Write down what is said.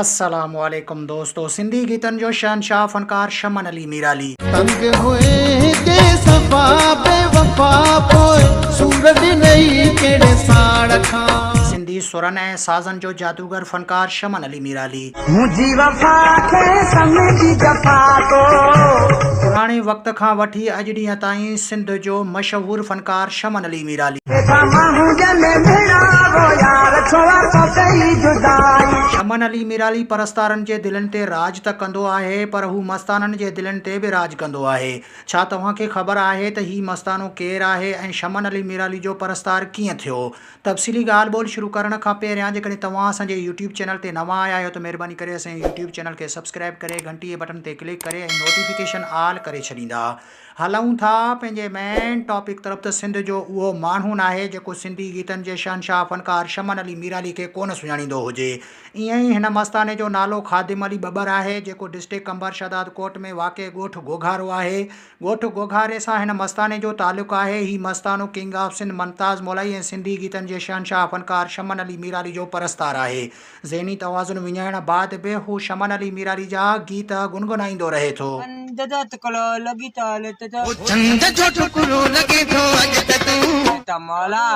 अस्सलामुअलैकुम दोस्तों, सिंधी गीतन जो शहनशाह फनकार शमन अली मीराली तंग होए के सफा बेवफा पोए सूरज नहीं केड़े साड़ खां सिंधी सुरन ऐं साज़न जो जादूगर फनकार शमन अली मीराली मुझी वफा खे समझी जफा तो पुराणे वक़्त खां वठी अॼु ॾींहं ताईं सिंध जो मशहूर फनकार शमन अली मीराली शमन अली मीराली परस्तारनि जे दिलनि ते राज त कंदो आहे, पर हू मस्ताननि जे दिलनि ते बि राज कंदो आहे। छा तव्हांखे ख़बर आहे त ही मस्तानो केरु आहे ऐं शमन अली मीराली जो परस्तार कीअं थियो? तफ़सीली ॻाल्हि ॿोल शुरू करण खां पहिरियां जेकॾहिं तव्हां असांजे यूट्यूब चैनल ते नवां आया आहियो त महिरबानी करे असांजे यूट्यूब चैनल खे सब्सक्राइब करे घंटी जे बटन ते क्लिक करे ऐं नोटिफिकेशन ऑल करे छॾींदा। हलूं था पंहिंजे मेन टॉपिक तरफ़। त सिंध जो उहो माण्हू आहे जेको सिंधी गीतनि जे शहनशाह फनकार शमन अली मीराली खे कोन सुञाणींदो हुजे। ईअं ई हिन मस्ताने जो नालो ख़ादिम अली बबर आहे, जेको डिस्ट्रिक्ट अंबर शहदाद कोट में वाक़े ॻोठु गोघारो आहे। ॻोठु गोघारे सां हिन मस्ताने जो तालुक़ु आहे। ही मस्तानो किंग ऑफ सिंध मुमताज़ मौलाई ऐं सिंधी गीतनि जे शहनशाह फनकार शमन अली मीराली जो परस्तार आहे। ज़हनी तवाज़ुन विञाइण बाद बि हू शमन अली मीराली जा गीत गुनगुनाईंदो रहे थो। मौला